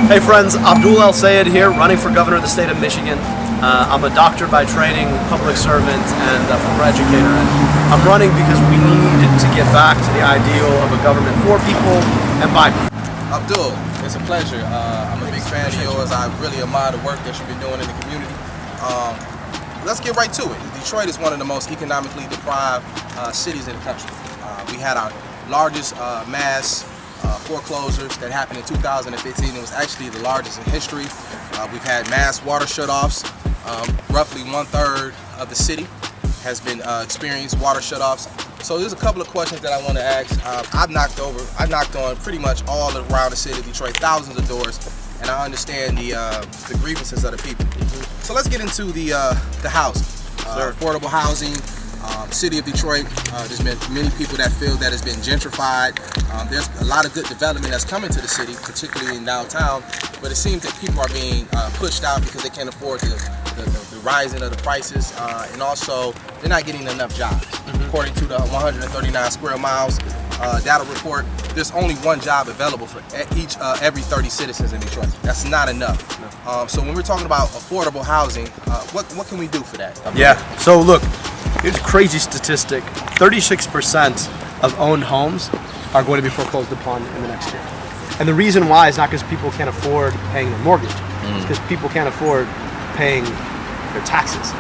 Hey friends, Abdul El-Sayed here, running for governor of the state of Michigan. I'm a doctor by training, public servant, and a former educator. And I'm running because we need to get back to the ideal of a government for people and by people. Abdul, it's a pleasure. I'm a big fan of yours. I really admire the work that you've been doing in the community. Let's get right to it. Detroit is one of the most economically deprived cities in the country. We had our largest mass foreclosures that happened in 2015. It was actually the largest in history. We've had mass water shutoffs. Roughly 1/3 of the city has been experienced water shutoffs. So there's a couple of questions that I want to ask. I've knocked on pretty much all around the city of Detroit, thousands of doors, and I understand the grievances of the people. So let's get into the housing, affordable housing. City of Detroit, there's been many people that feel that it's been gentrified. There's a lot of good development that's coming to the city, particularly in downtown, but it seems that people are being pushed out because they can't afford the rising of the prices, and also they're not getting enough jobs. According to the 139 square miles data report, there's only one job available for every 30 citizens in Detroit. That's not enough. So when we're talking about affordable housing, what can we do for that? Yeah, so look, here's a crazy statistic. 36% of owned homes are going to be foreclosed upon in the next year. And the reason why is not because people can't afford paying their mortgage. It's because people can't afford paying their taxes.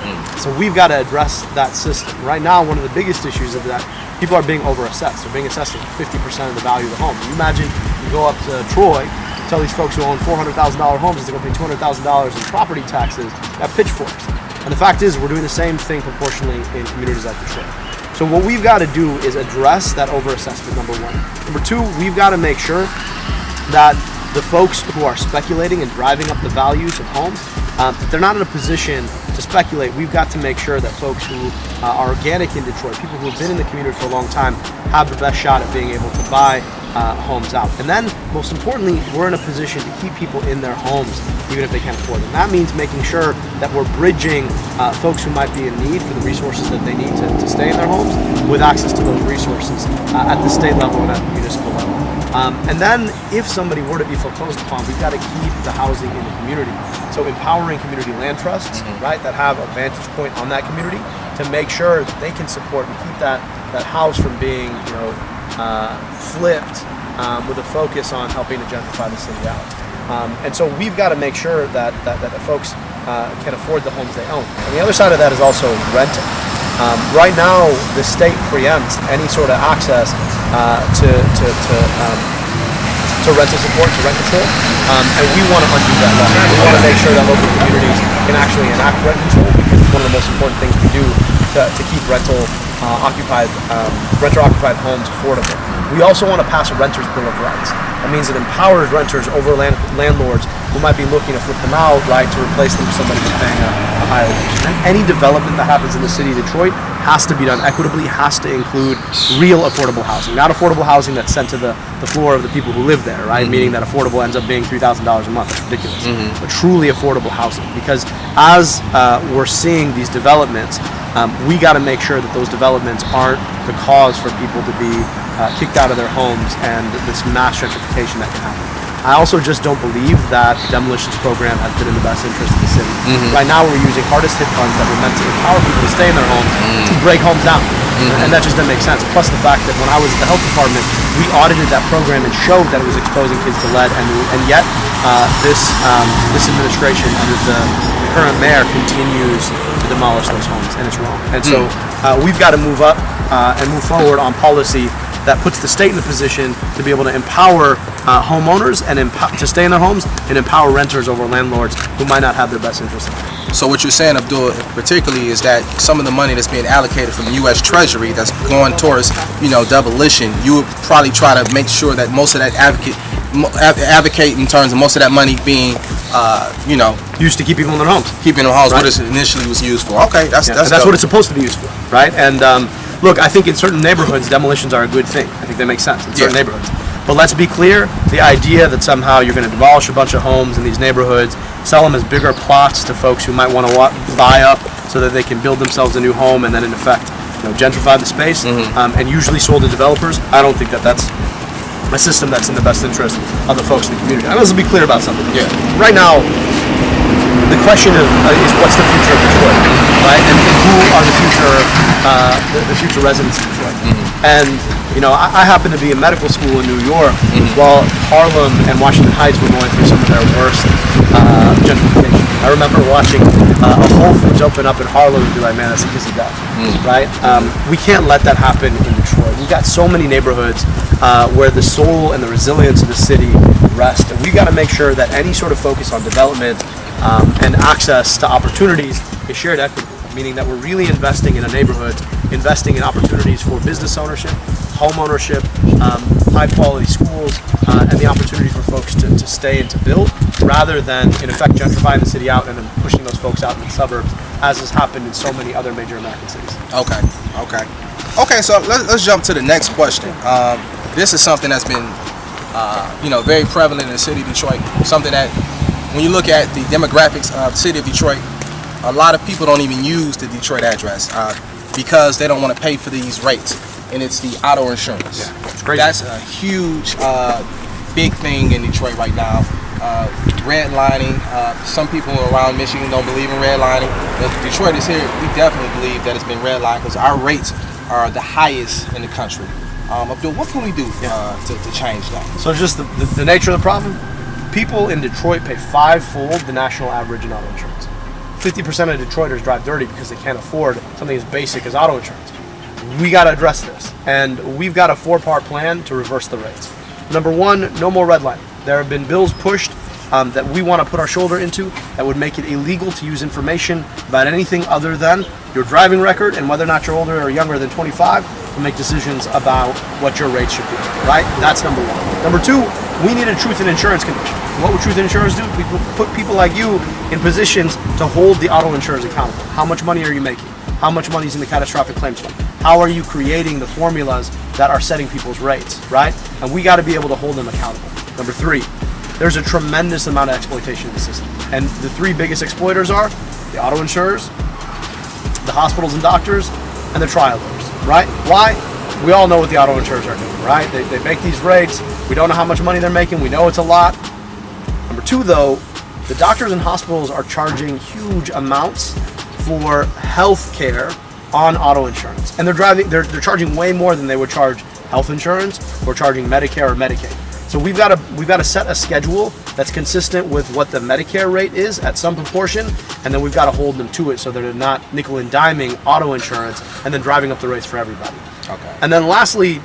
So we've got to address that system. Right now, one of the biggest issues of that, people are being over-assessed. They're being assessed at 50% of the value of the home. You imagine you go up to Troy, tell these folks who own $400,000 homes they're going to pay $200,000 in property taxes at pitchforks. And the fact is, we're doing the same thing proportionally in communities like Detroit. So what we've got to do is address that over-assessment, number one. Number two, we've got to make sure that the folks who are speculating and driving up the values of homes, they're not in a position to speculate. We've got to make sure that folks who are organic in Detroit, people who have been in the community for a long time, have the best shot at being able to buy homes out. And then, most importantly, we're in a position to keep people in their homes, even if they can't afford them. That means making sure that we're bridging folks who might be in need for the resources that they need to stay in their homes with access to those resources at the state level and at the municipal level. And then, if somebody were to be foreclosed upon, we've got to keep the housing in the community. So empowering community land trusts, right, that have a vantage point on that community to make sure that they can support and keep that house from being, flipped with a focus on helping to gentrify the city out. And so we've got to make sure that the folks can afford the homes they own. And the other side of that is also renting. Right now, the state preempts any sort of access to rental support, to rent control, and we want to undo that law. We want to make sure that local communities can actually enact rent control, because it's one of the most important things we do to keep renter-occupied homes affordable. We also want to pass a renter's bill of rights. That means it empowers renters over landlords who might be looking to flip them out, right, to replace them with somebody who's paying a higher wage. And any development that happens in the city of Detroit has to be done equitably, has to include real affordable housing, not affordable housing that's sent to the floor of the people who live there, right? Meaning that affordable ends up being $3,000 a month. That's ridiculous. But truly affordable housing, because as we're seeing these developments, we got to make sure that those developments aren't the cause for people to be kicked out of their homes and this mass gentrification that can happen. I also just don't believe that the demolitions program has been in the best interest of the city. Right now we're using hardest hit funds that were meant to empower people to stay in their homes to break homes down. And that just doesn't make sense. Plus the fact that when I was at the health department, we audited that program and showed that it was exposing kids to lead, and yet this administration under the current mayor continues to demolish those homes, and it's wrong. And so we've got to move up and move forward on policy that puts the state in a position to be able to empower homeowners and to stay in their homes, and empower renters over landlords who might not have their best interests in mind. So what you're saying, Abdul, particularly, is that some of the money that's being allocated from the U.S. Treasury that's going towards, demolition, you would probably try to make sure that most of that advocate in terms of most of that money being, used to keep people in their homes. Keeping them in homes, right. What it initially was used for. Okay, that's what it's supposed to be used for, right? And look, I think in certain neighborhoods, demolitions are a good thing. I think they make sense in certain neighborhoods. But let's be clear, the idea that somehow you're going to demolish a bunch of homes in these neighborhoods, sell them as bigger plots to folks who might want to buy up so that they can build themselves a new home and then in effect gentrify the space, and usually sold to developers, I don't think that's a system that's in the best interest of the folks in the community. And let's be clear about something. Yeah. Right now, the question is what's the future of Detroit, right? And who are the future residents of Detroit? And you know, I happen to be in medical school in New York, while Harlem and Washington Heights were going through some of their worst gentrification. I remember watching a Whole Foods open up in Harlem and be like, man, that's a kiss of death, right? We can't let that happen in Detroit. We've got so many neighborhoods where the soul and the resilience of the city rest, and we've got to make sure that any sort of focus on development and access to opportunities is shared equity, meaning that we're really investing in a neighborhood, investing in opportunities for business ownership, home ownership, high quality schools, and the opportunity for folks to stay and to build, rather than in effect gentrifying the city out and then pushing those folks out in the suburbs, as has happened in so many other major American cities. Okay, so let's jump to the next question. This is something that's been very prevalent in the city of Detroit, something that when you look at the demographics of the city of Detroit, a lot of people don't even use the Detroit address because they don't want to pay for these rates, and it's the auto insurance. Yeah, it's crazy. That's a huge, big thing in Detroit right now. Redlining. Some people around Michigan don't believe in redlining, but Detroit is here. We definitely believe that it's been redlined because our rates are the highest in the country. Abdul, what can we do to change that? So just the nature of the problem, people in Detroit pay fivefold the national average in auto insurance. 50% of Detroiters drive dirty because they can't afford something as basic as auto insurance. We got to address this, and we've got a 4-part plan to reverse the rates. Number one, no more redlining. There have been bills pushed that we want to put our shoulder into that would make it illegal to use information about anything other than your driving record and whether or not you're older or younger than 25 to make decisions about what your rates should be, right? That's number one. Number two, we need a Truth in Insurance Commission. What would Truth in Insurance do? We put people like you in positions to hold the auto insurers accountable. How much money are you making? How much money is in the catastrophic claims fund? How are you creating the formulas that are setting people's rates, right? And we got to be able to hold them accountable. Number three, there's a tremendous amount of exploitation in the system. And the three biggest exploiters are the auto insurers, the hospitals and doctors, and the trial lawyers, right? Why? We all know what the auto insurers are doing, right? They make these rates. We don't know how much money they're making. We know it's a lot. Number two, though, the doctors and hospitals are charging huge amounts for health care on auto insurance. And they're charging way more than they would charge health insurance or charging Medicare or Medicaid. So we've got to set a schedule that's consistent with what the Medicare rate is at some proportion, and then we've got to hold them to it so they're not nickel and diming auto insurance and then driving up the rates for everybody. Okay. And then lastly,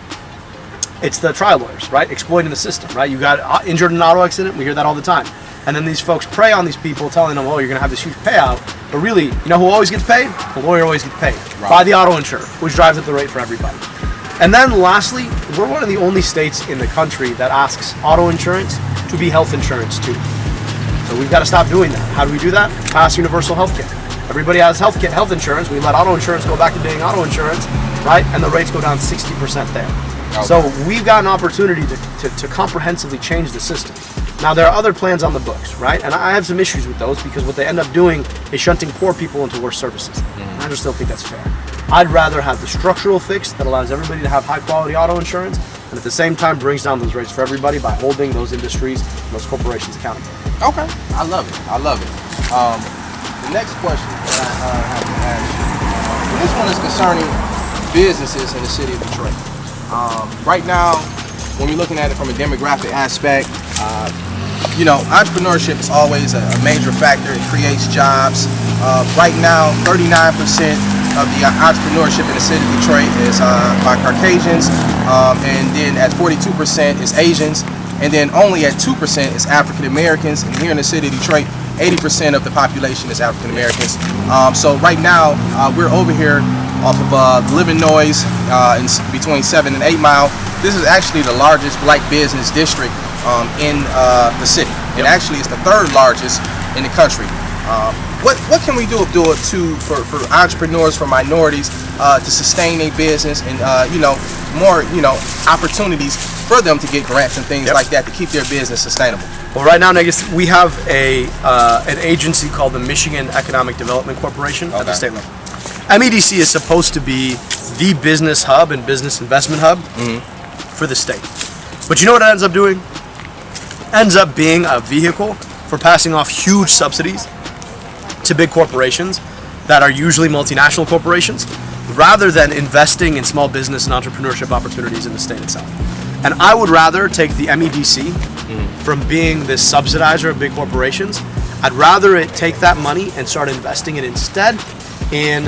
it's the trial lawyers, right? Exploiting the system, right? You got injured in an auto accident, we hear that all the time. And then these folks prey on these people, telling them, oh, you're going to have this huge payout. But really, you know who always gets paid? The lawyer always gets paid by the auto insurer, which drives up the rate for everybody. And then lastly, we're one of the only states in the country that asks auto insurance to be health insurance too. So we've got to stop doing that. How do we do that? Pass universal health care. Everybody has health insurance. We let auto insurance go back to being auto insurance, right? And the rates go down 60% there. Okay. So we've got an opportunity to comprehensively change the system. Now, there are other plans on the books, right? And I have some issues with those because what they end up doing is shunting poor people into worse services. I just don't think that's fair. I'd rather have the structural fix that allows everybody to have high-quality auto insurance and at the same time brings down those rates for everybody by holding those industries and those corporations accountable. Okay. I love it. The next question that I have to ask you, this one is concerning businesses in the city of Detroit. Right now, when we're looking at it from a demographic aspect, entrepreneurship is always a major factor. It creates jobs. Right now, 39% of the entrepreneurship in the city of Detroit is by Caucasians, and then at 42% is Asians, and then only at 2% is African Americans. And here in the city of Detroit, 80% of the population is African Americans. So right now, we're over here off of Livernois in between 7 and 8 Mile. This is actually the largest black business district in the city, and actually it's the third largest in the country. What can we do for entrepreneurs, for minorities, to sustain their business and more opportunities for them to get grants and things like that to keep their business sustainable? Well, right now, Negus, we have an agency called the Michigan Economic Development Corporation at the state level. MEDC is supposed to be the business hub and business investment hub for the state. But you know what it ends up doing? Ends up being a vehicle for passing off huge subsidies to big corporations that are usually multinational corporations, rather than investing in small business and entrepreneurship opportunities in the state itself. And I would rather take the MEDC from being this subsidizer of big corporations. I'd rather it take that money and start investing it instead in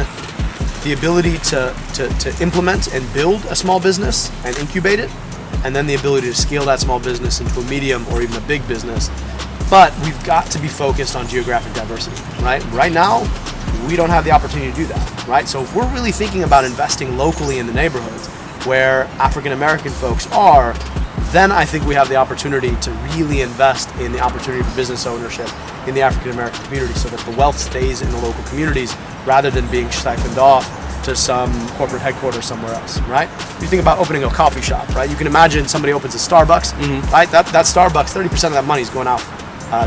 the ability to implement and build a small business and incubate it, and then the ability to scale that small business into a medium or even a big business. But we've got to be focused on geographic diversity, right? Right now, we don't have the opportunity to do that, right? So if we're really thinking about investing locally in the neighborhoods where African American folks are, then I think we have the opportunity to really invest in the opportunity for business ownership in the African American community, so that the wealth stays in the local communities rather than being siphoned off to some corporate headquarters somewhere else, right? You think about opening a coffee shop, right? You can imagine somebody opens a Starbucks, right? That Starbucks, 30% of that money is going out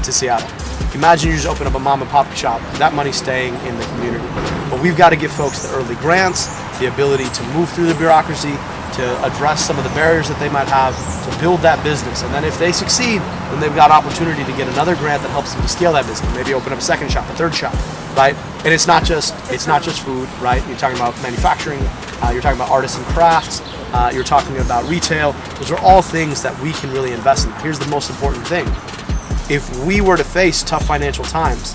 to Seattle. Imagine you just open up a mom and pop shop, that money's staying in the community. But we've got to give folks the early grants, the ability to move through the bureaucracy, to address some of the barriers that they might have, to build that business. And then if they succeed, then they've got opportunity to get another grant that helps them to scale that business. Maybe open up a second shop, a third shop, right? And it's not just food, right? You're talking about manufacturing, you're talking about artisan crafts, you're talking about retail. Those are all things that we can really invest in. Here's the most important thing. If we were to face tough financial times,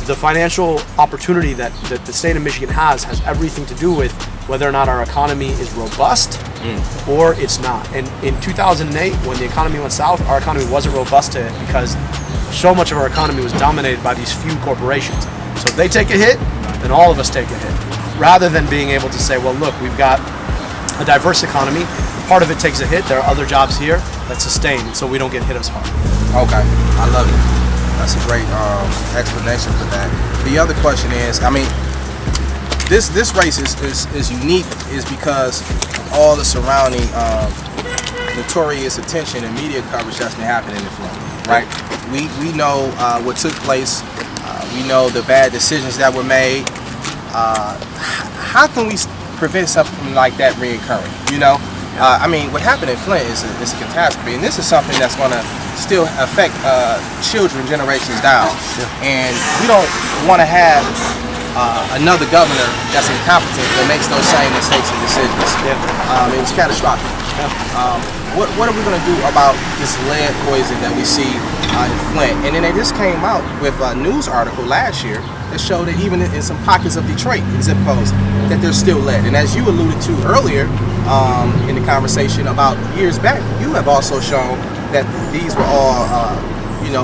the financial opportunity that the state of Michigan has everything to do with whether or not our economy is robust or it's not. And in 2008, when the economy went south, our economy wasn't robust to it because so much of our economy was dominated by these few corporations. So if they take a hit, then all of us take a hit. Rather than being able to say, well, look, we've got a diverse economy. Part of it takes a hit. There are other jobs here that sustain, so we don't get hit as hard. Okay, I love it. That's a great explanation for that. The other question is, I mean, this race is unique is because of all the surrounding notorious attention and media coverage that's been happening in Flint, right? We know what took place. We know the bad decisions that were made. How can we prevent something like that reoccurring? You know, I mean, what happened in Flint is a catastrophe, and this is something that's going to still affect children generations down. And we don't want to have another governor that's incompetent that makes those same mistakes and decisions. It was catastrophic. What are we going to do about this lead poison that we see in Flint? And then they just came out with a news article last year that showed that even in some pockets of Detroit, in zip codes, that there's still lead. And as you alluded to earlier in the conversation about years back, you have also shown that these were all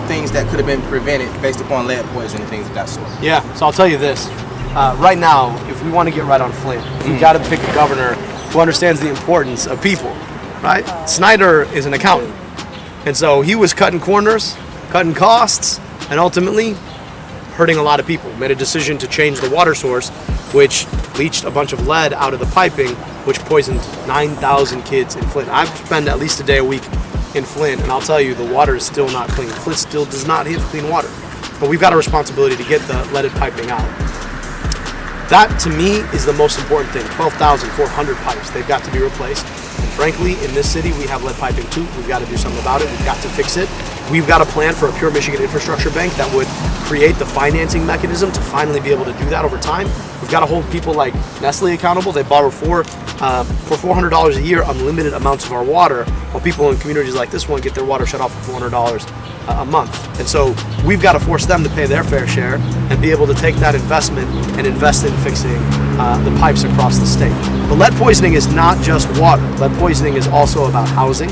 things that could have been prevented based upon lead poison and things of that sort. Yeah, so I'll tell you this. Right now, if we want to get right on Flint, we've got to pick a governor who understands the importance of people, right? Snyder is an accountant, and so he was cutting corners, cutting costs, and ultimately hurting a lot of people. Made a decision to change the water source, which leached a bunch of lead out of the piping, which poisoned 9,000 kids in Flint. I've spent at least a day a week in Flint, and I'll tell you, the water is still not clean. Flint still does not have clean water, but we've got a responsibility to get the leaded piping out. That, to me, is the most important thing. 12,400 pipes, they've got to be replaced. And frankly, in this city, we have lead piping too. We've got to do something about it. We've got to fix it. We've got a plan for a pure Michigan infrastructure bank that would create the financing mechanism to finally be able to do that over time. We've got to hold people like Nestle accountable. They borrow for $400 a year, unlimited amounts of our water, while people in communities like this one get their water shut off for $400 a month. And so we've got to force them to pay their fair share and be able to take that investment and invest in fixing the pipes across the state. But lead poisoning is not just water. Lead poisoning is also about housing.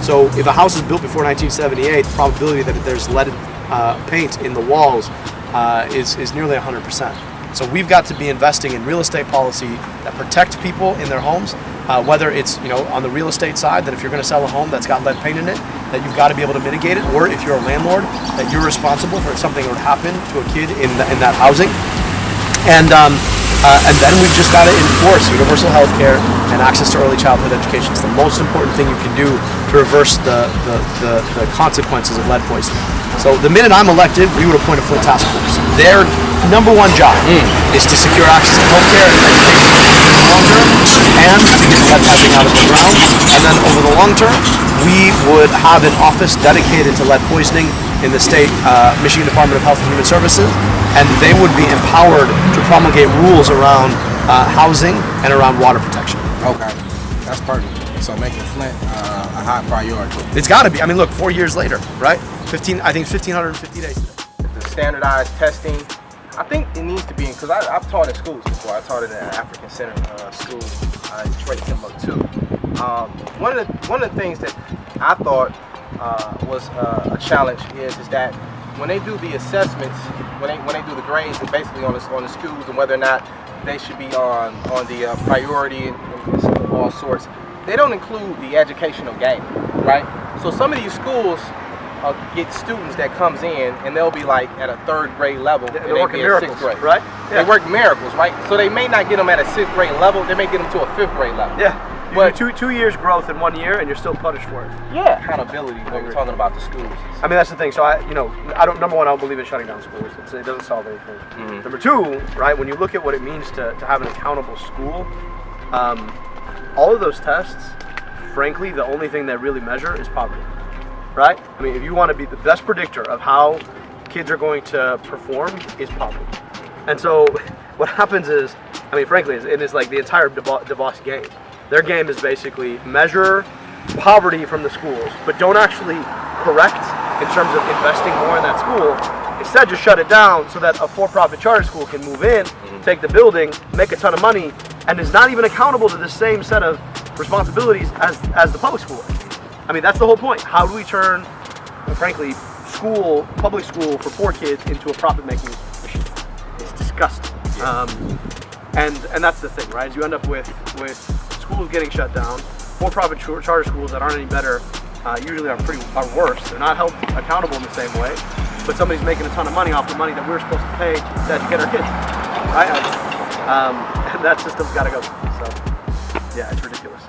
So if a house is built before 1978, the probability that there's leaded paint in the walls is nearly 100%. So we've got to be investing in real estate policy that protects people in their homes, whether it's on the real estate side, that if you're going to sell a home that's got lead paint in it, that you've got to be able to mitigate it, or if you're a landlord, that you're responsible for something that would happen to a kid in that housing. And then we've just got to enforce universal health care and access to early childhood education. It's the most important thing you can do to reverse the consequences of lead poisoning. So the minute I'm elected, we would appoint a Flint task force. Their number one job is to secure access to health care and education in the long term, and to get lead piping out of the ground. And then over the long term, we would have an office dedicated to lead poisoning in the state Michigan Department of Health and Human Services, and they would be empowered to promulgate rules around housing and around water protection. Okay, that's perfect. So making Flint a high priority. It's got to be. I mean, look, 4 years later, right? I think 1,550 days today. The standardized testing, I think it needs to be in, because I've taught in schools before. I taught in an African Center school in Detroit, Timbuktu. One of the things that I thought was a challenge is that when they do the assessments, when they do the grades, and basically on the schools and whether or not they should be on the priority and all sorts, they don't include the educational game, right? So some of these schools get students that comes in and they'll be like at a 3rd grade level, and they work be miracles, 6th grade, right? Yeah. They work miracles, right? So they may not get them at a 6th grade level, they may get them to a 5th grade level. Yeah. But two years growth in 1 year, and you're still punished for it. Yeah, accountability when we're talking about the schools. I mean, that's the thing. So number one, I don't believe in shutting down schools. It doesn't solve anything. Mm-hmm. Number two, right, when you look at what it means to have an accountable school, all of those tests, frankly, the only thing that really measure is poverty, right? I mean, if you want to be the best predictor of how kids are going to perform is poverty. And so what happens is, I mean, frankly, it is like the entire DeVos game. Their game is basically measure poverty from the schools, but don't actually correct in terms of investing more in that school. Instead, just shut it down so that a for-profit charter school can move in, take the building, make a ton of money, and is not even accountable to the same set of responsibilities as the public school. I mean, that's the whole point. How do we turn, frankly, public school for poor kids into a profit-making machine? It's disgusting. And that's the thing, right? Is you end up with schools getting shut down, for-profit charter schools that aren't any better, usually are worse. They're not held accountable in the same way, but somebody's making a ton of money off the money that we're supposed to pay to educate our kids, right? And that system's got to go. So, yeah, it's ridiculous.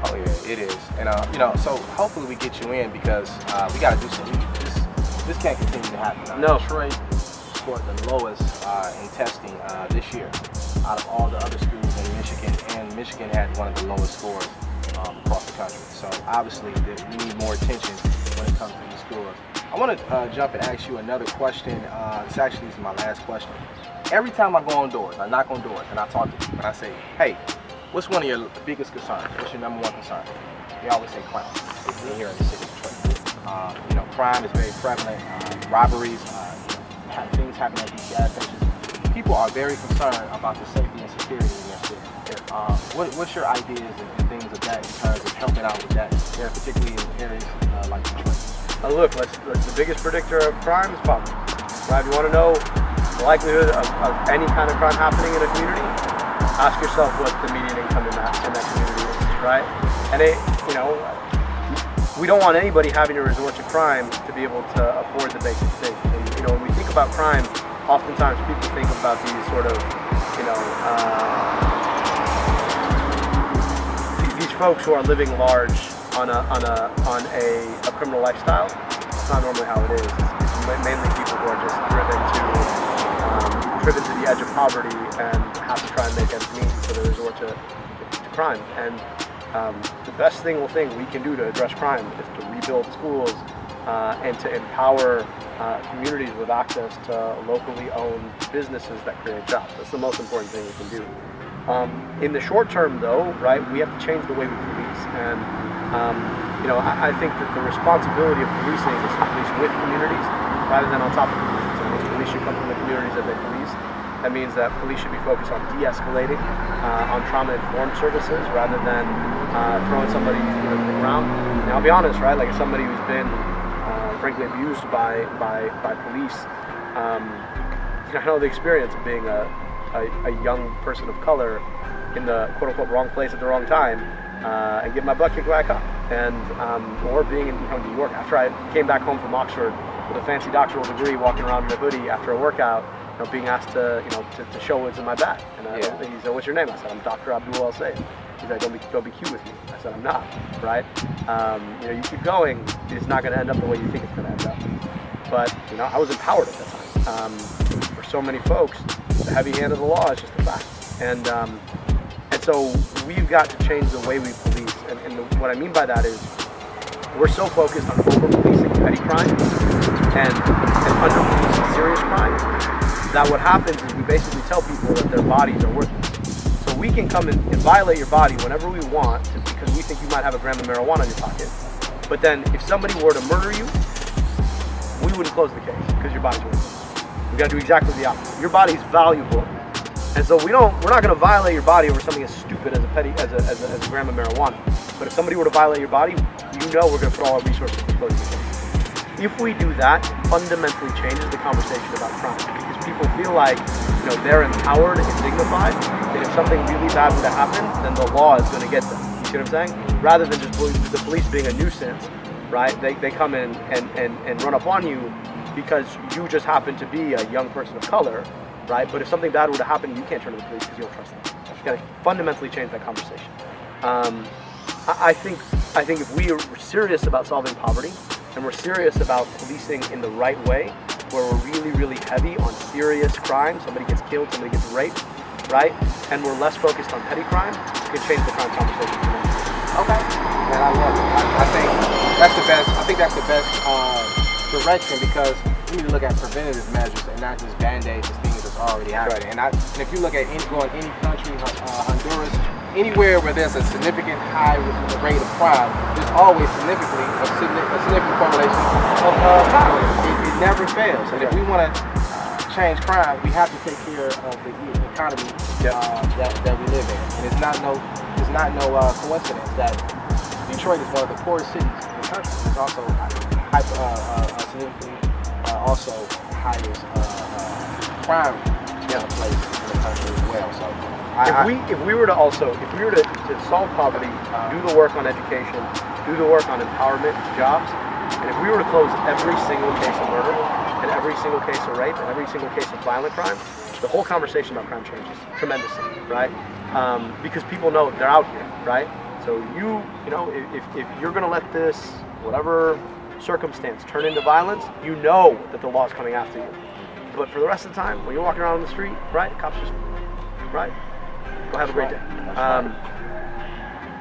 Oh yeah, it is. And so hopefully we get you in, because we got to do something. This can't continue to happen. No. Detroit scored the lowest in testing this year out of all the other schools in Michigan, and Michigan had one of the lowest scores across the country. So obviously we need more attention when it comes to these schools. I want to jump and ask you another question. This actually is my last question. Every time I go on doors, I knock on doors and I talk to people and I say, hey, what's one of your biggest concerns? What's your number one concern? They always say crime here in the city of Detroit. Crime is very prevalent. Robberies, things happen at these gas stations. People are very concerned about the safety and security in their city. What's your ideas and things of that in terms of helping out with that, particularly in areas like Detroit? Look, the biggest predictor of crime is poverty. Right? If you want to know the likelihood of any kind of crime happening in a community, ask yourself what the median income in that community is, right? And we don't want anybody having to resort to crime to be able to afford the basic things. And when we think about crime, oftentimes people think about these sort of, these folks who are living large on a criminal lifestyle. It's not normally how it is. It's mainly people who are just driven to the edge of poverty and have to try and make ends meet, so they resort to crime. And the best single thing we can do to address crime is to rebuild schools and to empower communities with access to locally owned businesses that create jobs. That's the most important thing we can do. In the short term, though, right, we have to change the way we police. And I think that the responsibility of policing is to police with communities rather than on top of communities. And those police should come from the communities that they police. That means that police should be focused on de-escalating, on trauma-informed services rather than throwing somebody to the ground. Now, I'll be honest, right? Like, as somebody who's been frankly abused by police, I know the experience of being a young person of color in the quote-unquote wrong place at the wrong time, and get my butt kicked by a cop, and or being in New York after I came back home from Oxford with a fancy doctoral degree, walking around in a hoodie after a workout, being asked to show what's in my bag. And he said, "What's your name?" I said, "I'm Dr. Abdul El-Sayed." He's like, "Don't be cute with me." I said, "I'm not." Right? You keep going, it's not going to end up the way you think it's going to end up. But I was empowered at that time. For so many folks, the heavy hand of the law is just a fact. And so we've got to change the way we police. And what I mean by that is, we're so focused on over-policing petty crime and under-policing serious crime that what happens is we basically tell people that their bodies are worthless. So we can come and violate your body whenever we want because we think you might have a gram of marijuana in your pocket. But then if somebody were to murder you, we wouldn't close the case because your body's worthless. We got to do exactly the opposite. Your body's valuable. And so we're not going to violate your body over something as stupid as a gram of marijuana. But if somebody were to violate your body, you know we're going to put all our resources to closing the case. If we do that, it fundamentally changes the conversation about crime because people feel like they're empowered and dignified. And if something really bad were to happen, then the law is going to get them. You see what I'm saying? Rather than just the police being a nuisance, right? They come in and run up on you because you just happen to be a young person of color. Right, but if something bad were to happen, you can't turn to the police because you don't trust them. You got to fundamentally change that conversation. I think if we are serious about solving poverty and we're serious about policing in the right way, where we're really, really heavy on serious crime, somebody gets killed, somebody gets raped, right, and we're less focused on petty crime, we can change the crime conversation. Okay, and I love it. I think that's the best. I think that's the best direction because we need to look at preventative measures and not just band-aids and things that's already happening. Right. And if you look at any country, Honduras, anywhere where there's a significant high rate of crime, there's always a significant correlation of poverty. It never fails. And if we want to change crime, we have to take care of the economy that we live in. And it's not no coincidence that Detroit is one of the poorest cities in the country. It's also significantly also highest crime place in the country as well. So if we were to solve poverty, do the work on education, do the work on empowerment, jobs, and if we were to close every single case of murder and every single case of rape and every single case of violent crime, the whole conversation about crime changes tremendously, right? Because people know they're out here, right? So if you're going to let this whatever circumstance turn into violence, you know that the law is coming after you. But for the rest of the time, when you're walking around on the street, right, cops just, right, go have a great day.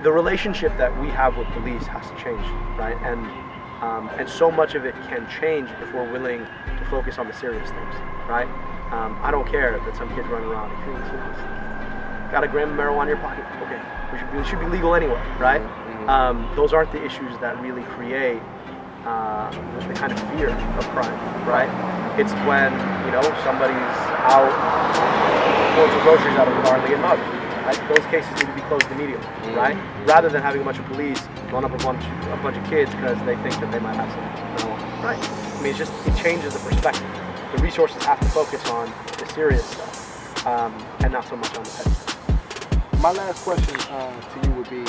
The relationship that we have with police has to change, right? And so much of it can change if we're willing to focus on the serious things, right? I don't care that some kids running around and got a gram of marijuana in your pocket. Okay, it should be legal anyway, right? Mm-hmm. Those aren't the issues that really create the kind of fear of crime, right? It's when somebody's out pulling some groceries out of the car and they get mugged. Right? Those cases need to be closed immediately, right? Rather than having a bunch of police run up a bunch of kids because they think that they might have some marijuana, right? I mean, it changes the perspective. The resources have to focus on the serious stuff and not so much on the petty stuff. My last question to you would be,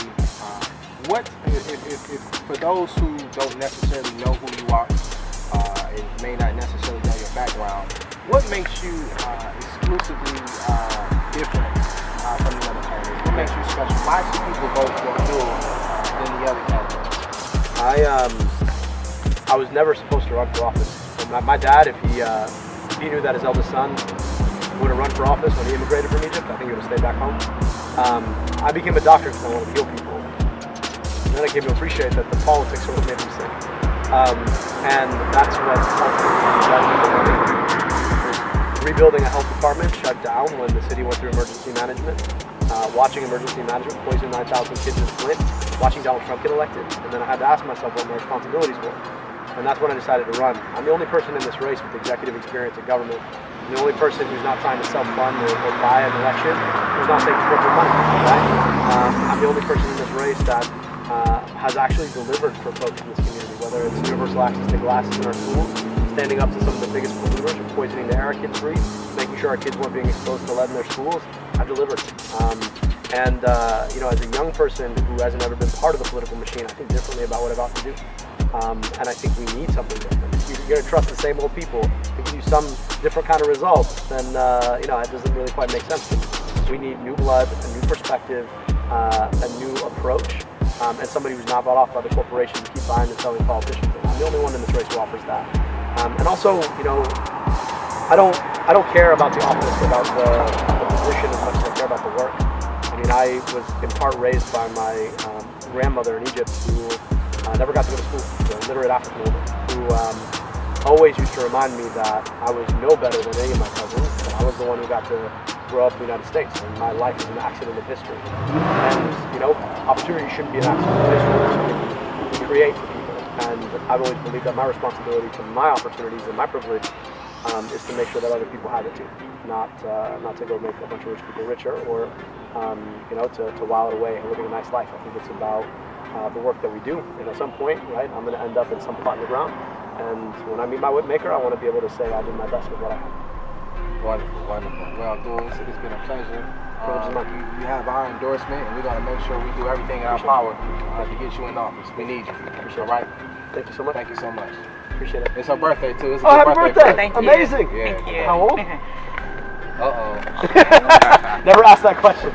what if for those who don't necessarily know who you are, and may not necessarily know your background, what makes you exclusively different from the other candidates? What makes you special? Why should people vote for you than the other candidates? I was never supposed to run for office. And my dad, if he knew that his eldest son would have run for office when he immigrated from Egypt, I think he would have stayed back home. I became a doctor because I wanted to heal people. And then I came to appreciate that the politics sort of made me sick. And that's what rebuilding a health department shut down when the city went through emergency management. Watching emergency management poison 9,000 kids in Flint, watching Donald Trump get elected, and then I had to ask myself what my responsibilities were. And that's when I decided to run. I'm the only person in this race with executive experience in government. I'm the only person who's not trying to self-fund or buy an election, who's not taking corporate money, right? I'm the only person in this race that has actually delivered for folks in this community, whether it's universal access to glasses in our schools, standing up to some of the biggest polluters who are poisoning the air our kids breathe, making sure our kids weren't being exposed to lead in their schools. I've delivered. As a young person who hasn't ever been part of the political machine, I think differently about what I'm about to do. And I think we need something different. If you're going to trust the same old people to give you some different kind of results, then it doesn't really quite make sense to me. We need new blood, a new perspective, a new approach, and somebody who's not bought off by the corporations to keep buying and selling politicians. I'm the only one in this race who offers that. And also, I don't care about the office, about the position as much as I care about the work. I mean, I was in part raised by my grandmother in Egypt, who never got to go to school, a literate African woman who always used to remind me that I was no better than any of my cousins, that I was the one who got to grow up in the United States, and my life is an accident of history. And, you know, opportunity shouldn't be an accident of history. It's something we create for people. And I've always believed that my responsibility to my opportunities and my privilege is to make sure that other people have it too. Not to go make a bunch of rich people richer, or you know, to while it away and living a nice life. I think it's about the work that we do. And at some point, right, I'm going to end up in some pot in the ground. And when I meet my whip maker, I want to be able to say I did my best with what I have. Wonderful, wonderful. Well, Abdul, it's been a pleasure. You have our endorsement, and we're going to make sure we do everything in our power to get you in office. We need you. All right? Thank you so much. Thank you so much. Appreciate it. It's her birthday, too. It's a Oh, good happy birthday! Thank you. Amazing! Yeah. Thank you. How old? Uh-oh. Never asked that question.